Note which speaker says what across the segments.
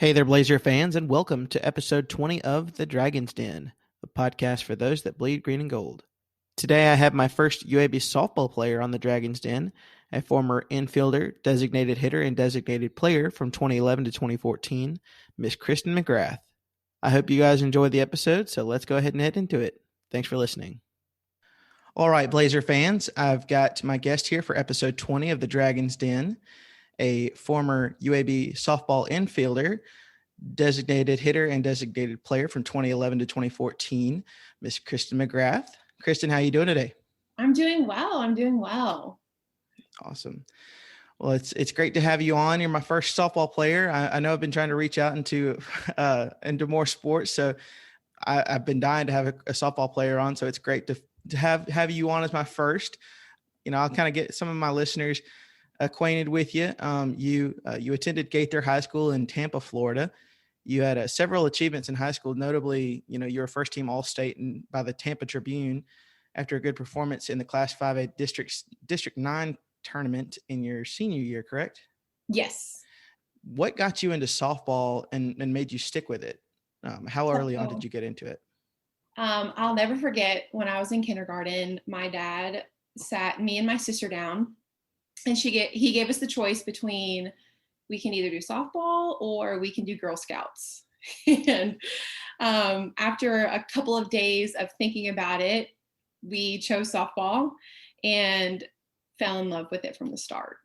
Speaker 1: Hey there, Blazer fans, and welcome to episode 20 of The Dragon's Den, a podcast for those that bleed green and gold. Today I have my first UAB softball player on The Dragon's Den, a former infielder, designated hitter, and designated player from 2011 to 2014, Miss Kristen McGrath. I hope you guys enjoyed the episode, so let's go ahead and head into it. Thanks for listening. All right, Blazer fans, I've got my guest here for episode 20 of The Dragon's Den, a former UAB softball infielder, designated hitter, and designated player from 2011 to 2014, Miss Kristen McGrath. Kristen, how are you doing today?
Speaker 2: I'm doing well.
Speaker 1: Awesome. Well, it's great to have you on. You're my first softball player. I know I've been trying to reach out into more sports, so I've been dying to have a softball player on. So it's great to have you on as my first. I'll kind of get some of my listeners acquainted with you. You attended Gaither High School in Tampa, Florida. You had several achievements in high school. Notably, you were first team All-State by the Tampa Tribune after a good performance in the Class 5A District 9 tournament in your senior year, correct?
Speaker 2: Yes.
Speaker 1: What got you into softball and made you stick with it? How early on did you get into it?
Speaker 2: I'll never forget when I was in kindergarten, my dad sat me and my sister down, and he gave us the choice between we can either do softball or we can do Girl Scouts. And after a couple of days of thinking about it, we chose softball and fell in love with it from the start.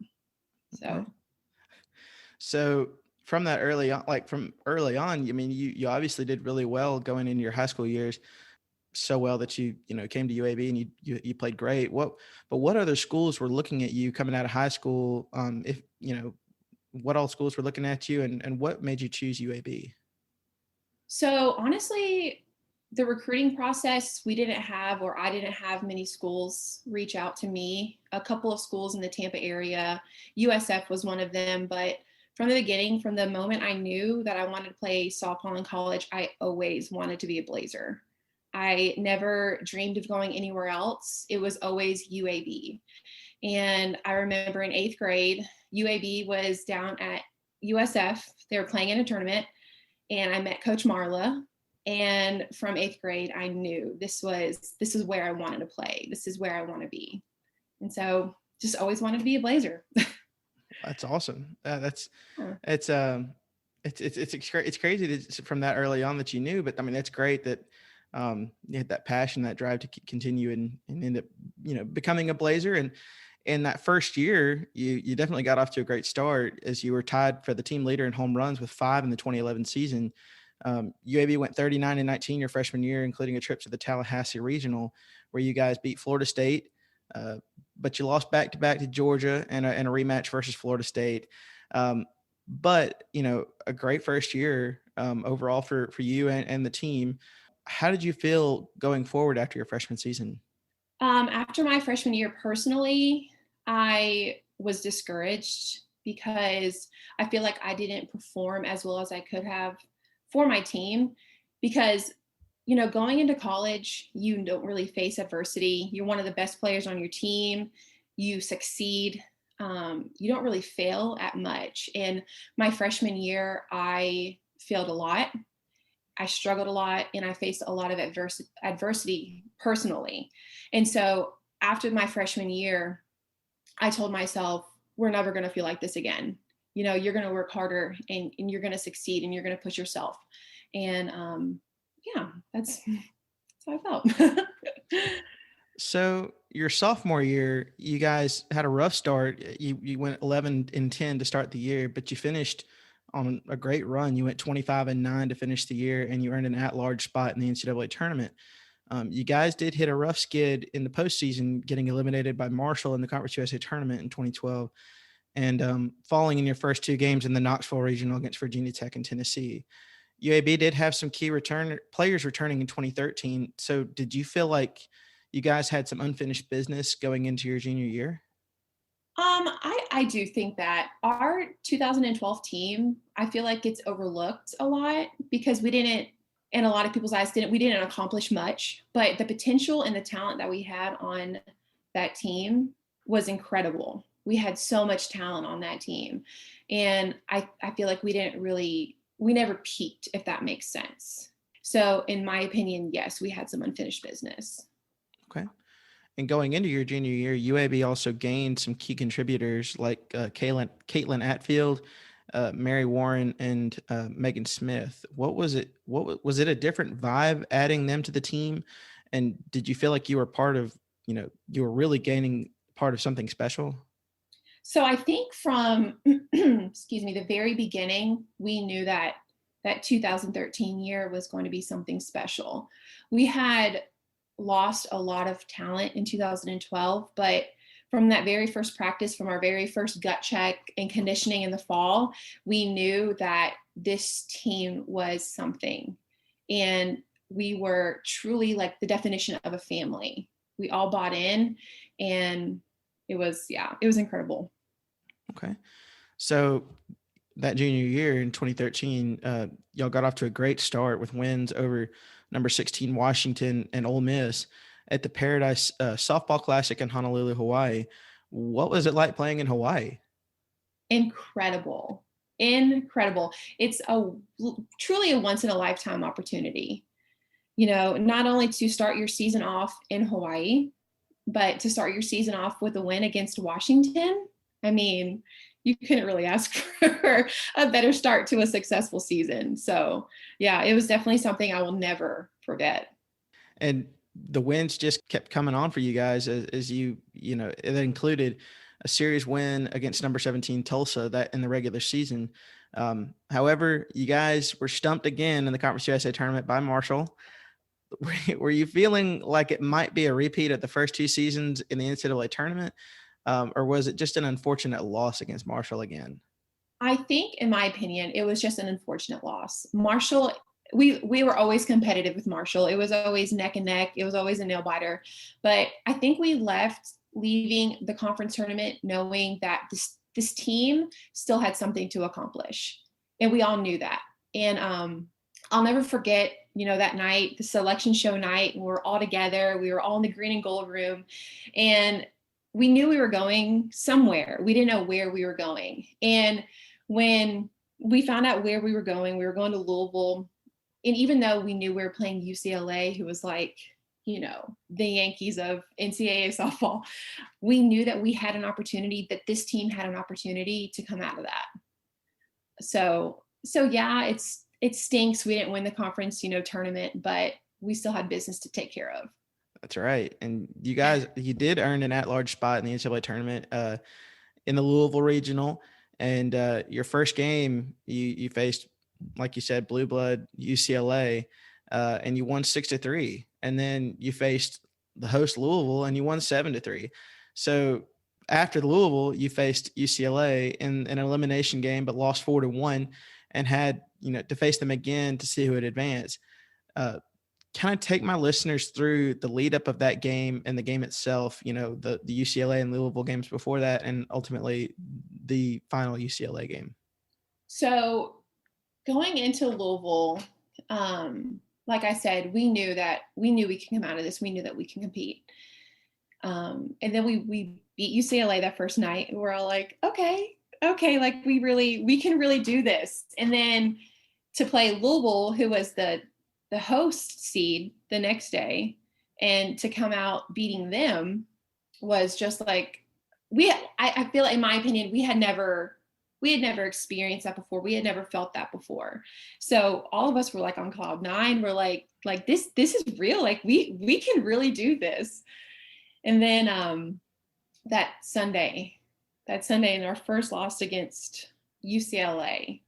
Speaker 1: So from that early on, I mean, you obviously did really well going into your high school years, so well that you came to UAB and you played great. But what other schools were looking at you coming out of high school? What all schools were looking at you, and what made you choose UAB?
Speaker 2: So honestly, the recruiting process, I didn't have many schools reach out to me. A couple of schools in the Tampa area, USF was one of them, but from the beginning, from the moment I knew that I wanted to play softball in college, I always wanted to be a Blazer. I never dreamed of going anywhere else. It was always UAB. And I remember in 8th grade, UAB was down at USF. They were playing in a tournament, and I met Coach Marla. And from 8th grade, I knew this is where I wanted to play. This is where I want to be. And so just always wanted to be a Blazer.
Speaker 1: That's awesome. It's crazy that from that early on that you knew, but I mean, that's great that you had that passion, that drive to continue and end up, becoming a Blazer. And in that first year, you definitely got off to a great start as you were tied for the team leader in home runs with 5 in the 2011 season. UAB went 39-19 your freshman year, including a trip to the Tallahassee Regional, where you guys beat Florida State, but you lost back-to-back to Georgia and a rematch versus Florida State. But a great first year overall for you and the team. How did you feel going forward after your freshman season?
Speaker 2: After my freshman year, personally, I was discouraged because I feel like I didn't perform as well as I could have for my team. Because, going into college, you don't really face adversity. You're one of the best players on your team. You succeed. You don't really fail at much. And my freshman year, I failed a lot. I struggled a lot, and I faced a lot of adversity personally. And so after my freshman year, I told myself, we're never going to feel like this again. You're going to work harder and you're going to succeed and you're going to push yourself. And that's how I felt.
Speaker 1: So your sophomore year, you guys had a rough start. You went 11-10 to start the year, but you finished on a great run. You went 25-9 to finish the year, and you earned an at-large spot in the NCAA tournament. You guys did hit a rough skid in the postseason, getting eliminated by Marshall in the Conference USA tournament in 2012, and falling in your first 2 games in the Knoxville Regional against Virginia Tech and Tennessee. UAB did have some key players returning in 2013. So did you feel like you guys had some unfinished business going into your junior year?
Speaker 2: I do think that our 2012 team, I feel like it's overlooked a lot because we didn't, in a lot of people's eyes, we didn't accomplish much, but the potential and the talent that we had on that team was incredible. We had so much talent on that team. And I feel like we didn't really we never peaked, if that makes sense. So in my opinion, yes, we had some unfinished business.
Speaker 1: Okay. And going into your junior year, UAB also gained some key contributors like Caitlin Atfield, Mary Warren, and Megan Smith. What was it? Was it a different vibe adding them to the team? And did you feel like you were part of, you were really gaining part of something special?
Speaker 2: So I think from, excuse me, the very beginning, we knew that 2013 year was going to be something special. We had lost a lot of talent in 2012, but from that very first practice, from our very first gut check and conditioning in the fall, we knew that this team was something. And we were truly like the definition of a family. We all bought in, and it was incredible.
Speaker 1: Okay. So that junior year in 2013, y'all got off to a great start with wins over number 16 Washington and Ole Miss at the Paradise Softball Classic in Honolulu, Hawaii. What was it like playing in Hawaii?
Speaker 2: Incredible. It's truly a once in a lifetime opportunity. Not only to start your season off in Hawaii, but to start your season off with a win against Washington. I mean, you couldn't really ask for a better start to a successful season. So yeah, it was definitely something I will never forget.
Speaker 1: And the wins just kept coming on for you guys as it included a series win against number 17 Tulsa that in the regular season. However, you guys were stumped again in the Conference USA tournament by Marshall. Were you feeling like it might be a repeat of the first two seasons in the NCAA tournament? Or was it just an unfortunate loss against Marshall again?
Speaker 2: I think, in my opinion, it was just an unfortunate loss. Marshall, we were always competitive with Marshall. It was always neck and neck. It was always a nail biter. But I think we left leaving the conference tournament knowing that this team still had something to accomplish. And we all knew that. And I'll never forget, that night, the selection show night, and we're all together. We were all in the green and gold room. And we knew we were going somewhere. We didn't know where we were going. And when we found out where we were going to Louisville. And even though we knew we were playing UCLA, who was like, the Yankees of NCAA softball, we knew that we had an opportunity, that this team had an opportunity to come out of that. So yeah, it stinks. We didn't win the conference, tournament, but we still had business to take care of.
Speaker 1: That's right. And you guys, you did earn an at-large spot in the NCAA tournament in the Louisville regional. And your first game, you faced, like you said, blue blood UCLA, and you won 6-3. And then you faced the host Louisville, and you won 7-3. So after the Louisville, you faced UCLA in an elimination game, but lost 4-1, and had to face them again to see who would advance. Kind of take my listeners through the lead up of that game and the game itself, the UCLA and Louisville games before that, and ultimately the final UCLA game.
Speaker 2: So going into Louisville, like I said, we knew we can come out of this. We knew that we can compete. And then we beat UCLA that first night, and we're all like, okay, like we can really do this. And then to play Louisville, who was the host seed the next day, and to come out beating them was just like, I feel, in my opinion, we had never experienced that before. We had never felt that before. So all of us were like on cloud nine. We're like this is real. Like we can really do this. And then that Sunday in our first loss against UCLA.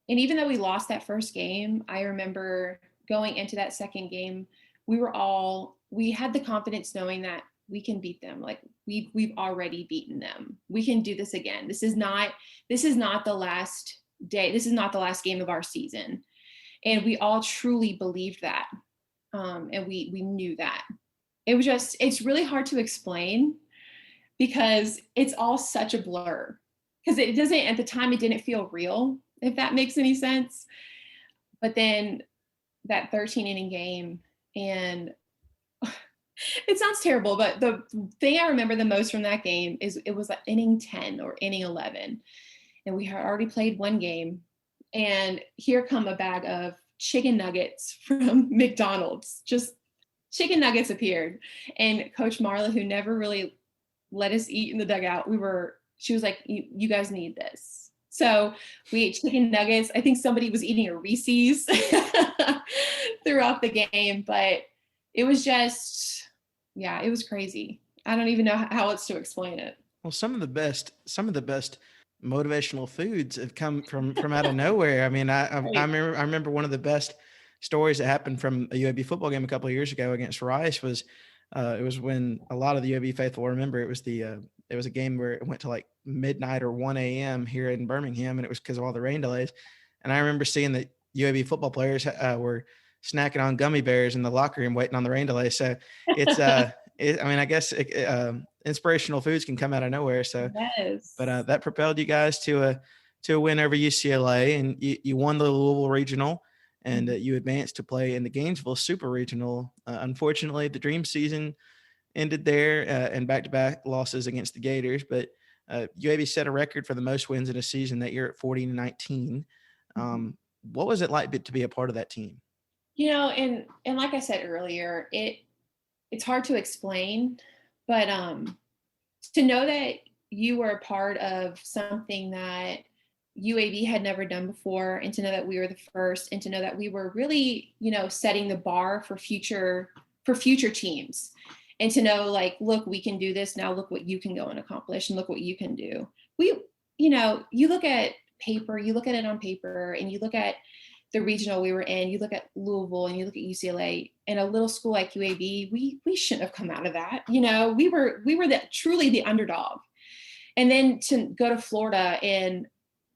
Speaker 2: And even though we lost that first game, I remember going into that second game, we had the confidence knowing that we can beat them. Like we've already beaten them. We can do this again. This is not the last day. This is not the last game of our season. And we all truly believed that. And we knew that. It's really hard to explain because it's all such a blur. Because at the time, it didn't feel real, if that makes any sense. But then that 13 inning game, and it sounds terrible, but the thing I remember the most from that game is it was like inning 10 or inning 11. And we had already played one game, And here come a bag of chicken nuggets from McDonald's. Just chicken nuggets appeared. And Coach Marla, who never really let us eat in the dugout, she was like, you guys need this. So we ate chicken nuggets. I think somebody was eating a Reese's throughout the game, but it was just, yeah, it was crazy. I don't even know how else to explain it.
Speaker 1: Well, some of the best motivational foods have come from out of nowhere. I mean, I remember one of the best stories that happened from a UAB football game a couple of years ago against Rice was it was when a lot of the UAB faithful remember it was a game where it went to like midnight or 1 a.m. here in Birmingham, and it was because of all the rain delays. And I remember seeing that UAB football players were snacking on gummy bears in the locker room waiting on the rain delay. So it's I guess inspirational foods can come out of nowhere. So,
Speaker 2: yes.
Speaker 1: But that propelled you guys to a win over UCLA, and you won the Louisville Regional, and you advanced to play in the Gainesville Super Regional. Unfortunately, the dream season ended there and back-to-back losses against the Gators, but UAB set a record for the most wins in a season that year at 40-19. What was it like to be a part of that team?
Speaker 2: And like I said earlier, it's hard to explain, but to know that you were a part of something that UAB had never done before, and to know that we were the first, and to know that we were really, setting the bar for future teams, and to know like, look, we can do this now. Look what you can go and accomplish, and look what you can do. You look at paper, you look at it on paper, and you look at the regional we were in, you look at Louisville and you look at UCLA, and a little school like UAB, we shouldn't have come out of that. We were truly the underdog. And then to go to Florida and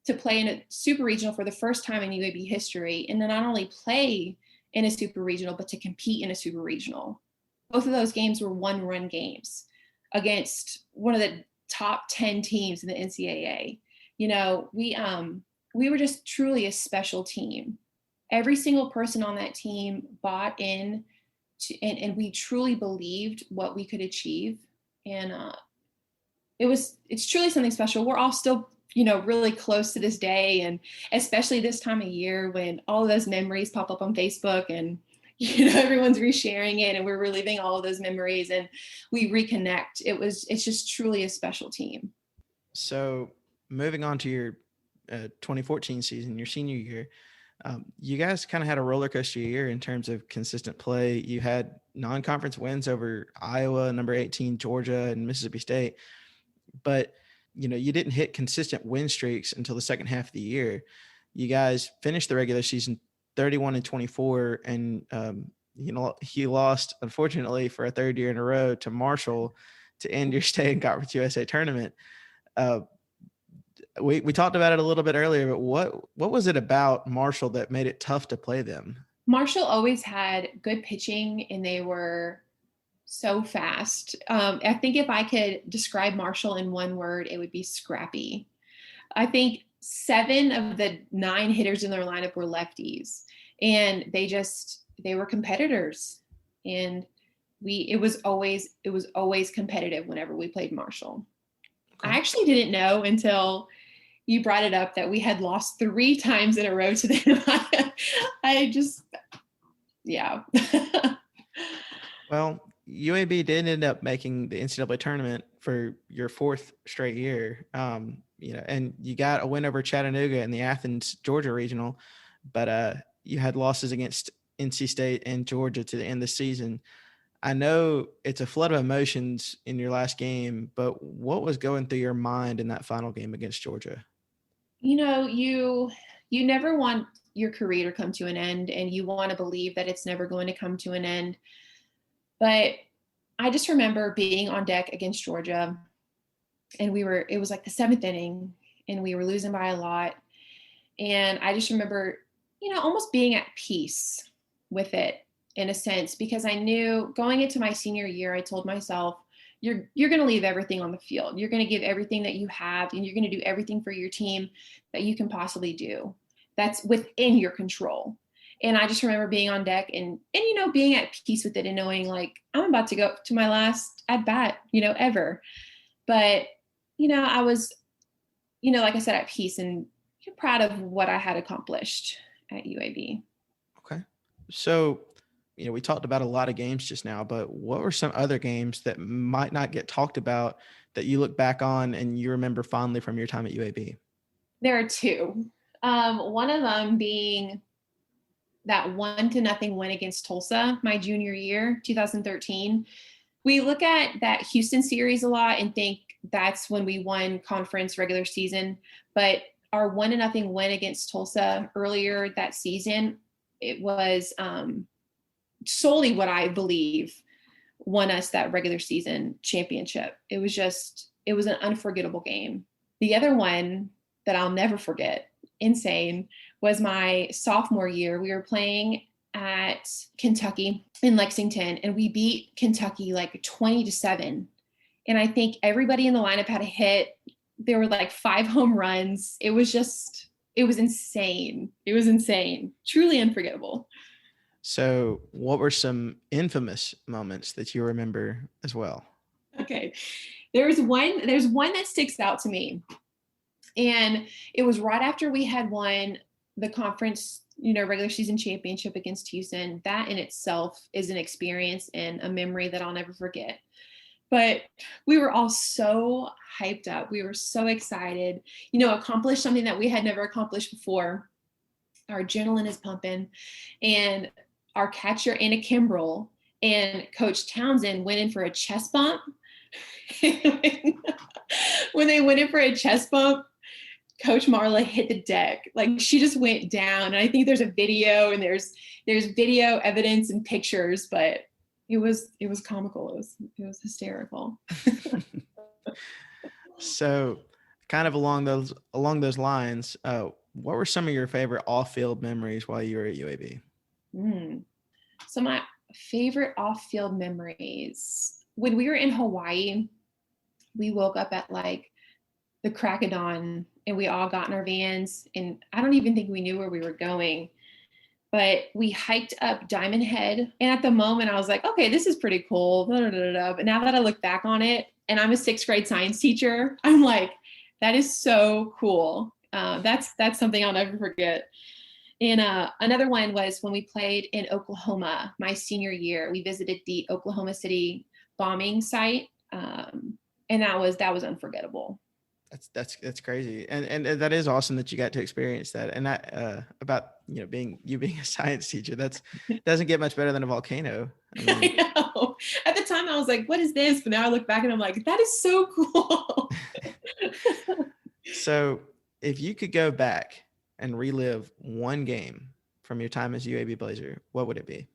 Speaker 2: to play in a super regional for the first time in UAB history, and then not only play in a super regional, but to compete in a super regional. Both of those games were one-run games against one of the top 10 teams in the NCAA. We were just truly a special team. Every single person on that team bought in and we truly believed what we could achieve. And it's truly something special. We're all still, really close to this day. And especially this time of year when all of those memories pop up on Facebook and, everyone's resharing it and we're reliving all of those memories and we reconnect. It's just truly a special team.
Speaker 1: So moving on to your 2014 season, your senior year, you guys kind of had a roller coaster year in terms of consistent play. You had non-conference wins over Iowa, number 18, Georgia, and Mississippi State, but you didn't hit consistent win streaks until the second half of the year. You guys finished the regular season 31-24, and he lost, unfortunately, for a third year in a row to Marshall to end your stay in Conference USA tournament. We talked about it a little bit earlier, but what was it about Marshall that made it tough to play them?
Speaker 2: Marshall always had good pitching, and they were so fast. I think if I could describe Marshall in one word, it would be scrappy. I think 7 of the 9 hitters in their lineup were lefties, and they were competitors, and it was always competitive whenever we played Marshall. Okay. I actually didn't know until you brought it up that we had lost 3 times in a row to them. Yeah.
Speaker 1: Well, UAB did end up making the NCAA tournament for your 4th straight year. And you got a win over Chattanooga in the Athens, Georgia regional, but you had losses against NC State and Georgia to the end of the season. I know it's a flood of emotions in your last game, but what was going through your mind in that final game against Georgia?
Speaker 2: You never want your career to come to an end, and you want to believe that it's never going to come to an end. But I just remember being on deck against Georgia, and it was like the 7th inning, and we were losing by a lot. And I just remember, almost being at peace with it in a sense, because I knew going into my senior year, I told myself, you're going to leave everything on the field. You're going to give everything that you have, and you're going to do everything for your team that you can possibly do. That's within your control. And I just remember being on deck and being at peace with it and knowing like, I'm about to go to my last at bat, ever. But, I was, like I said, at peace. And proud of what I had accomplished at UAB.
Speaker 1: Okay. So, we talked about a lot of games just now, but what were some other games that might not get talked about that you look back on and you remember fondly from your time at UAB?
Speaker 2: There are two. One of them being that 1-0 win against Tulsa my junior year, 2013. We look at that Houston series a lot and think that's when we won conference regular season, but our 1-0 win against Tulsa earlier that season, it was solely what I believe won us that regular season championship. It was an unforgettable game. The other one that I'll never forget, insane, was my sophomore year. We were playing at Kentucky in Lexington, and we beat Kentucky like 20-7. And I think everybody in the lineup had a hit. There were like 5 home runs. It was insane. It was insane. Truly unforgettable.
Speaker 1: So what were some infamous moments that you remember as well?
Speaker 2: Okay. There's one that sticks out to me. And it was right after we had won the conference, regular season championship against Houston. That in itself is an experience and a memory that I'll never forget. But we were all so hyped up. We were so excited, accomplished something that we had never accomplished before. Our adrenaline is pumping, and our catcher, Anna Kimbrell, and Coach Townsend went in for a chest bump. When they went in for a chest bump, Coach Marla hit the deck. Like, she just went down. And I think there's a video, and there's video evidence and pictures, but it was comical. It was hysterical.
Speaker 1: So kind of along those lines, what were some of your favorite off-field memories while you were at UAB?
Speaker 2: So my favorite off-field memories, when we were in Hawaii, we woke up at like the crack of dawn, and we all got in our vans, and I don't even think we knew where we were going, but we hiked up Diamond Head. And at the moment I was like, okay, this is pretty cool. But now that I look back on it, and I'm a 6th grade science teacher, I'm like, that is so cool. That's something I'll never forget. And another one was when we played in Oklahoma my senior year. We visited the Oklahoma City bombing site, and that was unforgettable.
Speaker 1: That's crazy, and that is awesome that you got to experience that. And that about being a science teacher, that doesn't get much better than a volcano.
Speaker 2: I know. At the time I was like, what is this? But now I look back and I'm like, that is so cool.
Speaker 1: So if you could go back and relive one game from your time as UAB Blazer, what would it be?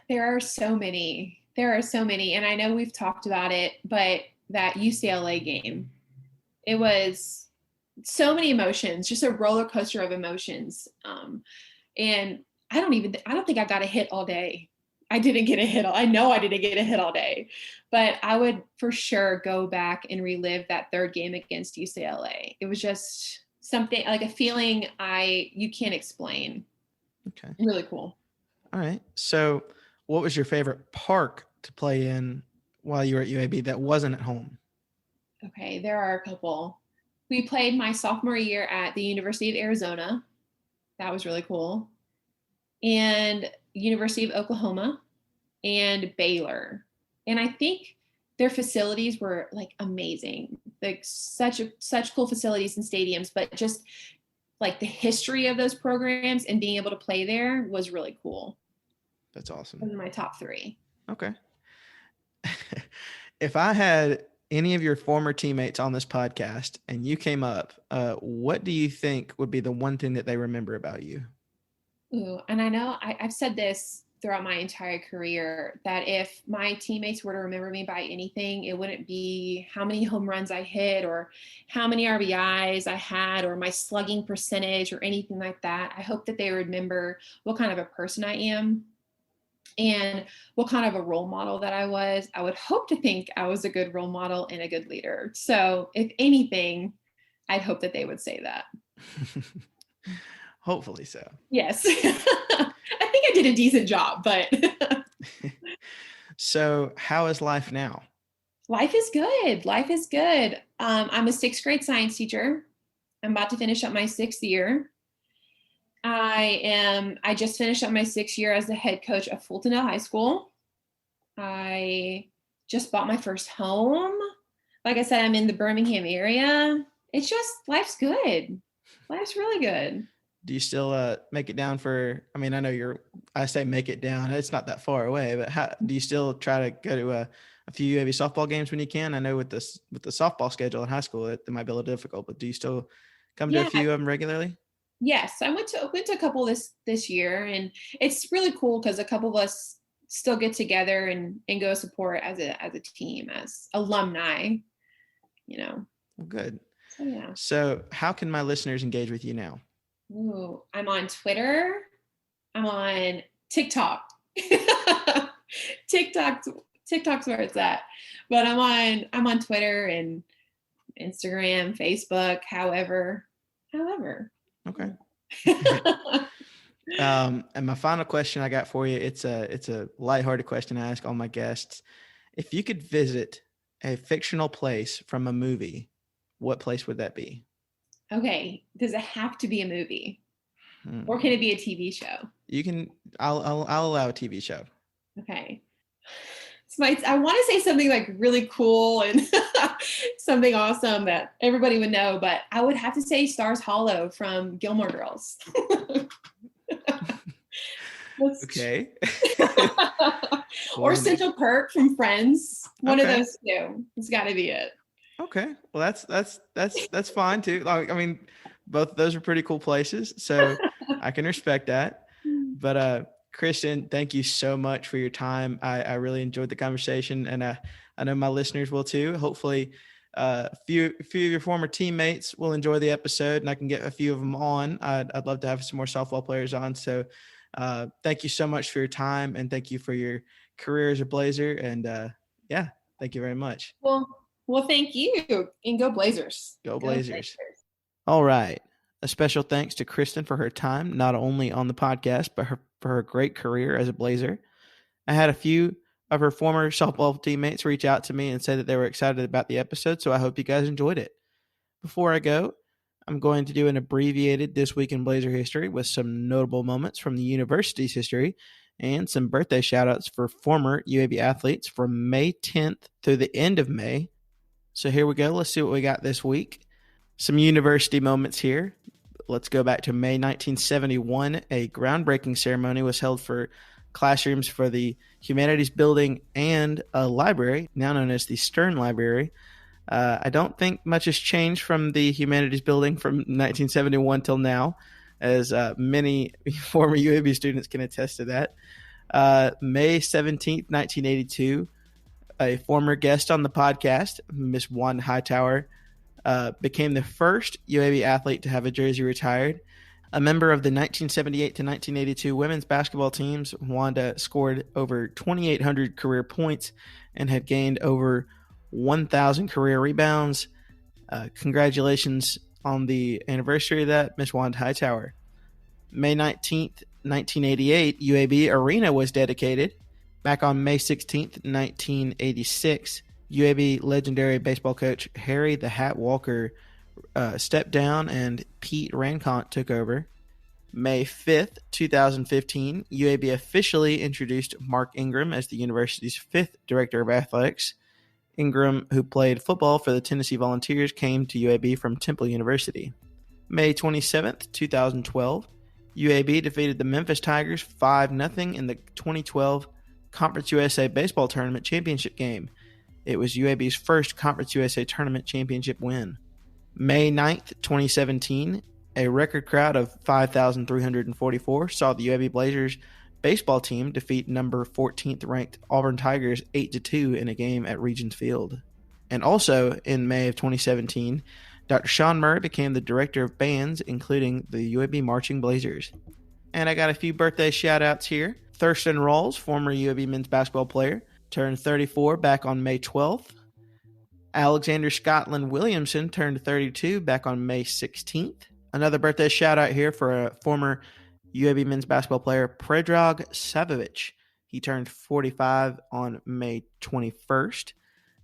Speaker 2: There are so many, and I know we've talked about it, but that UCLA game, it was so many emotions, just a roller coaster of emotions. And I don't think I got a hit all day. I didn't get a hit. I know I didn't get a hit all day, but I would for sure go back and relive that 3rd game against UCLA. It was just something, like a feeling you can't explain.
Speaker 1: Okay.
Speaker 2: Really cool.
Speaker 1: All right. So what was your favorite park to play in while you were at UAB that wasn't at home?
Speaker 2: Okay, there are a couple. We played my sophomore year at the University of Arizona. That was really cool. And University of Oklahoma and Baylor. And I think their facilities were like amazing. Like such cool facilities and stadiums, but just like the history of those programs and being able to play there was really cool.
Speaker 1: That's awesome.
Speaker 2: Those are my top 3.
Speaker 1: Okay. If I had any of your former teammates on this podcast and you came up, what do you think would be the one thing that they remember about you?
Speaker 2: Ooh, and I know I've said this throughout my entire career, that if my teammates were to remember me by anything, it wouldn't be how many home runs I hit or how many RBIs I had or my slugging percentage or anything like that. I hope that they remember what kind of a person I am and what kind of a role model that I was. I would hope to think I was a good role model and a good leader. So if anything, I'd hope that they would say that.
Speaker 1: Hopefully so.
Speaker 2: Yes. I think I did a decent job, but.
Speaker 1: So how is life now?
Speaker 2: Life is good. I'm a 6th grade science teacher. I'm about to finish up my 6th year. I just finished up my 6th year as the head coach of Fultondale High School. I just bought my first home. Like I said, I'm in the Birmingham area. It's just, life's good. Life's really good.
Speaker 1: Do you still make it down for, I mean, I say make it down, it's not that far away, but how do you still try to go to a few UAB softball games when you can? I know with the softball schedule in high school, it might be a little difficult, but do you still come to a few of them regularly?
Speaker 2: Yes, I went to a couple this year, and it's really cool because a couple of us still get together and go support as a team, as alumni,
Speaker 1: Well, good.
Speaker 2: So yeah.
Speaker 1: So how can my listeners engage with you now?
Speaker 2: Ooh, I'm on Twitter. I'm on TikTok. TikTok's where it's at. But I'm on Twitter and Instagram, Facebook, however.
Speaker 1: Okay. And my final question I got for you, it's a lighthearted question I ask all my guests. If you could visit a fictional place from a movie, what place would that be?
Speaker 2: Okay. Does it have to be a movie? Or can it be a TV show?
Speaker 1: I'll allow a TV show.
Speaker 2: Okay. I want to say something like really cool and something awesome that everybody would know, but I would have to say Stars Hollow from Gilmore Girls.
Speaker 1: Okay.
Speaker 2: Or Central Perk from Friends. One of those two. It's got to be it.
Speaker 1: Okay. Well, that's fine too. I mean, both of those are pretty cool places, so I can respect that. But Kristen, thank you so much for your time. I really enjoyed the conversation, and I know my listeners will too. Hopefully, a few of your former teammates will enjoy the episode, and I can get a few of them on. I'd love to have some more softball players on. So thank you so much for your time, and thank you for your career as a Blazer. And yeah, thank you very much.
Speaker 2: Well, thank you, and go Blazers.
Speaker 1: Go Blazers. All right. A special thanks to Kristen for her time, not only on the podcast, but for her great career as a Blazer. I had a few of her former softball teammates reach out to me and say that they were excited about the episode, so I hope you guys enjoyed it. Before I go, I'm going to do an abbreviated This Week in Blazer History with some notable moments from the university's history and some birthday shout-outs for former UAB athletes from May 10th through the end of May. So here we go. Let's see what we got this week. Some university moments here. Let's go back to May 1971. A groundbreaking ceremony was held for classrooms for the Humanities Building and a library, now known as the Stern Library. I don't think much has changed from the Humanities Building from 1971 till now, as many former UAB students can attest to that. May 17th, 1982, a former guest on the podcast, Miss Wanda Hightower, became the first UAB athlete to have a jersey retired. A member of the 1978 to 1982 women's basketball teams, Wanda scored over 2,800 career points and had gained over 1,000 career rebounds. Congratulations on the anniversary of that, Miss Wanda Hightower. May 19th, 1988, UAB Arena was dedicated. Back on May 16th, 1986, UAB legendary baseball coach Harry the Hat Walker stepped down and Pete Rancont took over. May 5th, 2015, UAB officially introduced Mark Ingram as the university's fifth director of athletics. Ingram, who played football for the Tennessee Volunteers, came to UAB from Temple University. May 27th, 2012, UAB defeated the Memphis Tigers 5-0 in the 2012 Conference USA Baseball Tournament Championship game. It was UAB's first Conference USA Tournament Championship win. May 9th, 2017, a record crowd of 5,344 saw the UAB Blazers baseball team defeat number 14th ranked Auburn Tigers 8-2 in a game at Regions Field. And also in May of 2017, Dr. Sean Murray became the director of bands, including the UAB Marching Blazers. And I got a few birthday shout-outs here. Thurston Rawls, former UAB men's basketball player, turned 34 back on May 12th. Alexander Scotland Williamson turned 32 back on May 16th. Another birthday shout-out here for a former UAB men's basketball player, Predrag Savovic. He turned 45 on May 21st.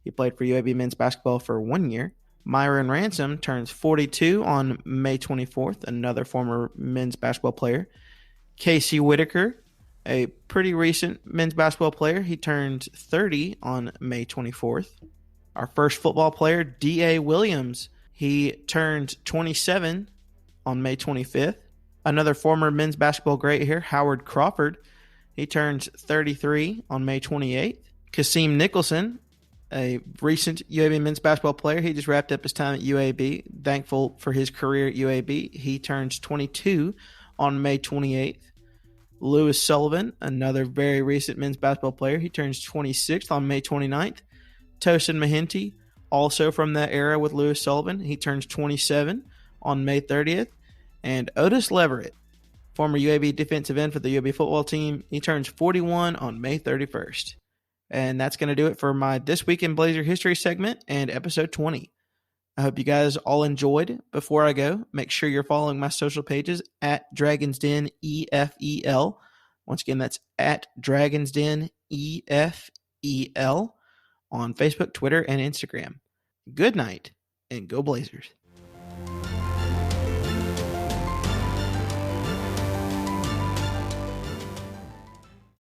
Speaker 1: He played for UAB men's basketball for 1 year. Myron Ransom turns 42 on May 24th, another former men's basketball player. Casey Whitaker, a pretty recent men's basketball player, he turned 30 on May 24th. Our first football player, D.A. Williams, he turned 27 on May 25th. Another former men's basketball great here, Howard Crawford, he turns 33 on May 28th. Kasim Nicholson, a recent UAB men's basketball player, he just wrapped up his time at UAB. Thankful for his career at UAB. He turns 22 on May 28th. Lewis Sullivan, another very recent men's basketball player, he turns 26th on May 29th. Tosin Mahinty, also from that era with Lewis Sullivan, he turns 27 on May 30th. And Otis Leverett, former UAB defensive end for the UAB football team, he turns 41 on May 31st. And that's going to do it for my This Week in Blazer History segment and episode 20. I hope you guys all enjoyed. Before I go, make sure you're following my social pages at Dragon's Den EFEL. Once again, that's at Dragon's Den EFEL on Facebook, Twitter, and Instagram. Good night, and go Blazers.